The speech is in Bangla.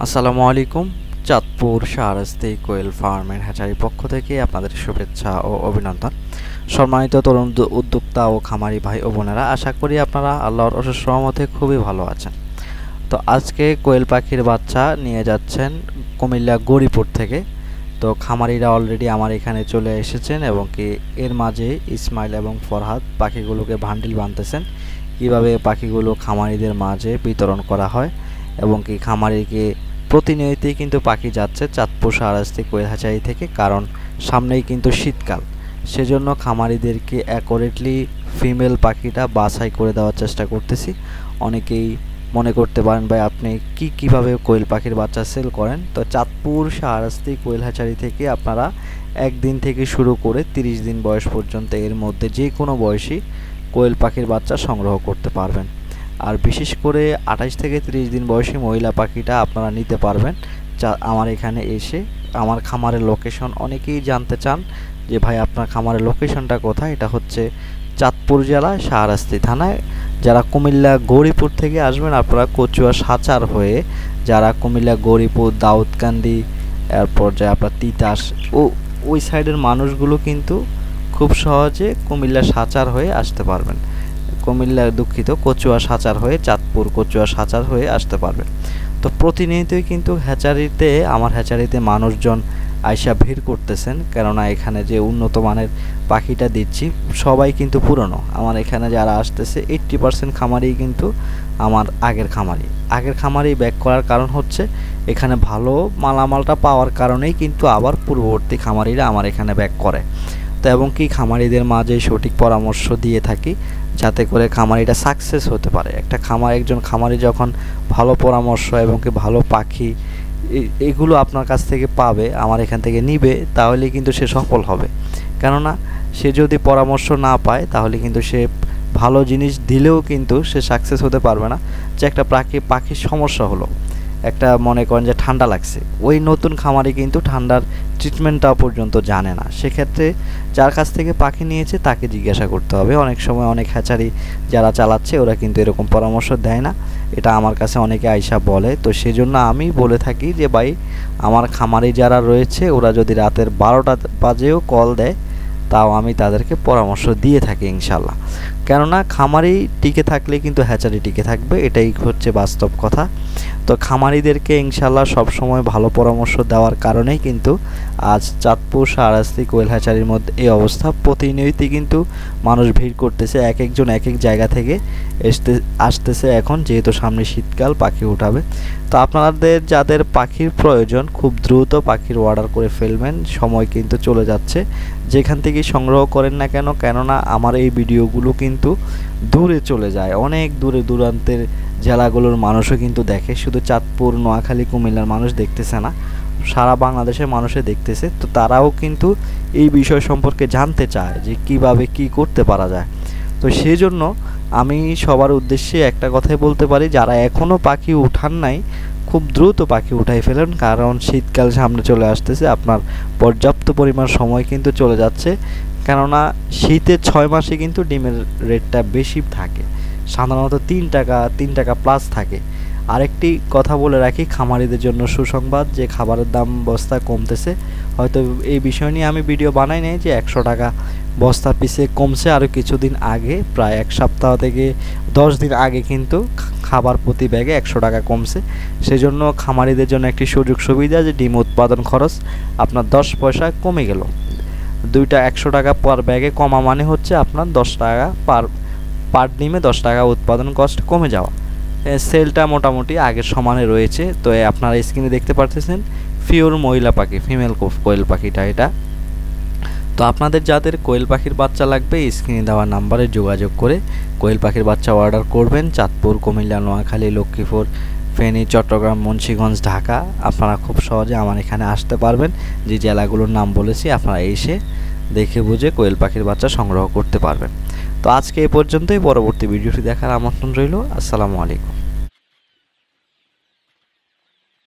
আসসালামু আলাইকুম। চাঁদপুর শাহরাস্তি কোয়েল ফার্মের হ্যাচারির পক্ষ থেকে আপনাদের শুভেচ্ছা ও অভিনন্দন। সম্মানিত তরুণ উদ্যোক্তা ও খামারি ভাই ও বোনেরা, আশা করি আপনারা আল্লাহর অশেষ রহমতে খুবই ভালো আছেন। তো আজকে কোয়েল পাখির বাচ্চা নিয়ে যাচ্ছেন কুমিল্লা গৌরীপুর থেকে। তো খামারিরা অলরেডি আমার এখানে চলে এসেছেন এবং কি এর মাঝে ইসমাইল এবং ফরহাদ পাখিগুলোকে ভান্ডিল বাঁধতেছেন। কীভাবে পাখিগুলো খামারিদের মাঝে বিতরণ করা হয় এবং কি খামারিকে প্রতিনিয়তই কিন্তু পাখি যাচ্ছে চাঁদপুর শাহরাস্তি কোয়েল হ্যাচারি থেকে, কারণ সামনেই কিন্তু শীতকাল। সেজন্য খামারিদেরকে অ্যাকুরেটলি ফিমেল পাখিটা বাছাই করে দেওয়ার চেষ্টা করতেছি। অনেকেই মনে করতে পারেন ভাই আপনি কিভাবে কোয়েল পাখির বাচ্চা সেল করেন। তো চাঁদপুর শাহরাস্তি কোয়েল হ্যাচারি থেকে আপনারা একদিন থেকে শুরু করে 30 দিন বয়স পর্যন্ত এর মধ্যে যে কোনো বয়সী কোয়েল পাখির বাচ্চা সংগ্রহ করতে পারবেন। আর বিশেষ করে 28 থেকে 30 দিন বয়সী মহিলা পাখিটা আপনারা নিতে পারবেন আমার এখানে এসে। আমার খামারের লোকেশন অনেকেই জানতে চান যে ভাই আপনার খামারের লোকেশনটা কোথায়। এটা হচ্ছে চাঁদপুর জেলা শাহরাস্তি থানায়। যারা কুমিল্লা গৌরীপুর থেকে আসবেন আপনারা কচুয়া সাচার হয়ে, যারা কুমিল্লা গৌরীপুর দাউদকান্দি এরপর যে আপনার তিতাস ওই সাইডের মানুষগুলো কিন্তু খুব সহজে কুমিল্লা সাচার হয়ে আসতে পারবেন। কচুয়া সাচার হয়ে চাঁদপুর কচুয়া সাচার হয়ে আসতে পারবেন। তো প্রতিনিয়তই কিন্তু আমার হ্যাচারিতে মানুষজন আইসা ভিড় করতেছেন, কেননা এখানে যে উন্নত মানের পাখিটা দিচ্ছি সবাই কিন্তু পুরনো। আমার এখানে যারা আসতেছে 80% খামারি কিন্তু আমার আগের খামারি ব্যাক করার কারণ হচ্ছে এখানে ভালো মালামালটা পাওয়ার কারণেই কিন্তু আবার পূর্ববর্তী খামারিরা আমার এখানে ব্যাক করে। তো এবং কি খামারিদের মাঝে সঠিক পরামর্শ দিয়ে থাকি যাতে করে খামারিটা সাকসেস হতে পারে। একজন খামারি যখন ভালো পরামর্শ এবং কি ভালো পাখি এগুলো আপনার কাছ থেকে পাবে, আমার এখান থেকে নিবে, তাহলে কিন্তু সে সফল হবে। কেননা সে যদি পরামর্শ না পায় তাহলে কিন্তু সে ভালো জিনিস দিলেও কিন্তু সে সাকসেস হতে পারবে না। যে একটা পাখির সমস্যা হলো, একটা মনে করেন যে ঠান্ডা লাগছে, ওই নতুন খামারি কিন্তু ঠান্ডার ট্রিটমেন্টটাও পর্যন্ত জানে না। সেক্ষেত্রে যার কাছ থেকে পাখি নিয়েছে তাকে জিজ্ঞাসা করতে হবে। অনেক সময় অনেক হ্যাচারি যারা চালাচ্ছে ওরা কিন্তু এরকম পরামর্শ দেয় না, এটা আমার কাছে অনেকে আইসা বলে। তো সেজন্য আমি বলে থাকি যে ভাই আমার খামারি যারা রয়েছে ওরা যদি রাতের 12টা বাজেও কল দেয় তাও আমি তাদেরকে পরামর্শ দিয়ে থাকি ইনশাল্লাহ। কেননা খামারি টিকে থাকলে কিন্তু হ্যাচারি টিকে থাকবে, এটাই হচ্ছে বাস্তব কথা। তো খামারিদেরকে ইনশাল্লাহ সবসময় ভালো পরামর্শ দেওয়ার কারণেই কিন্তু আজ চাঁদপুর শাহরাস্তি কোয়েল হ্যাচারির মধ্যে এই অবস্থা। প্রতিনিয়তই কিন্তু মানুষ ভিড় করতেছে, একজন এক এক জায়গা থেকে আসতেছে এখন, যেহেতু সামনে শীতকাল পাখি উঠাবে। তো আপনাদের যাদের পাখির প্রয়োজন খুব দ্রুত পাখির অর্ডার করে ফেলবেন, সময় কিন্তু চলে যাচ্ছে। যেখান থেকে সংগ্রহ করেন না কেন, কেননা আমার এই ভিডিওগুলো কিন্তু দূরে চলে যায়, অনেক দূরে দূরান্তের জেলাগুলোর মানুষও কিন্তু দেখে। শুধু চাঁদপুর নোয়াখালী কুমিল্লার মানুষ দেখতেছে না, সারা বাংলাদেশের মানুষে দেখতেছে। তো তারাও কিন্তু এই বিষয় সম্পর্কে জানতে চায় যে কিভাবে কি করতে পারা যায়। তো সেই জন্য আমি সবার উদ্দেশ্যে একটা কথাই বলতে পারি, যারা এখনও পাখি উঠান নাই খুব দ্রুত পাখি উঠাই ফেলেন, কারণ শীতকাল সামনে চলে আসতেছে। আপনার পর্যাপ্ত পরিমাণ সময় কিন্তু চলে যাচ্ছে, কেননা শীতের 6 মাসে কিন্তু ডিমের রেটটা বেশি থাকে, সাধারণত 3 টাকা প্লাস থাকে। আরেকটি কথা বলে রাখি খামারিদের জন্য সুসংবাদ, যে খাবারের দাম বস্তা কমতেছে। হয়তো এই বিষয় নিয়ে আমি ভিডিও বানাই নাই যে 100 টাকা বস্তা পিছে কমছে আরও কিছুদিন আগে, প্রায় 1 সপ্তাহ থেকে 10 দিন আগে কিন্তু খাবার প্রতি ব্যাগে 100 টাকা কমছে। সেজন্য খামারিদের জন্য একটি সুযোগ সুবিধা যে ডিম উৎপাদন খরচ আপনার 10 পয়সা কমে গেল। 100 টাকা পার ব্যাগে কমা মানে হচ্ছে আপনার 10 টাকা পার ডিমে 10 টাকা উৎপাদন কস্ট কমে যাওয়া। সেলটা মোটামুটি আগের সমানে রয়েছে। তো আপনারা স্ক্রিনে দেখতে পারতেছেন পিওর মহিলা পাখি, ফিমেল কোয়েল পাখিটা এটা। তো আপনাদের যাদের কোয়েল পাখির বাচ্চা লাগবে স্ক্রিনে দেওয়া নাম্বারে যোগাযোগ করে কোয়েল পাখির বাচ্চা অর্ডার করবেন। চাঁদপুর, কুমিল্লা, নোয়াখালী, লক্ষ্মীপুর, ফেনী, চট্টগ্রাম, মুন্সিগঞ্জ, ঢাকা আপনারা খুব সহজে আমার এখানে আসতে পারবেন। যে জেলাগুলোর নাম বলেছি আপনারা এসে দেখে বুঝে কোয়েল পাখির বাচ্চা সংগ্রহ করতে পারবেন। তো আজকে এই পর্যন্তই, পরবর্তী ভিডিওটি দেখার আমন্ত্রণ রইল। আসসালামু আলাইকুম।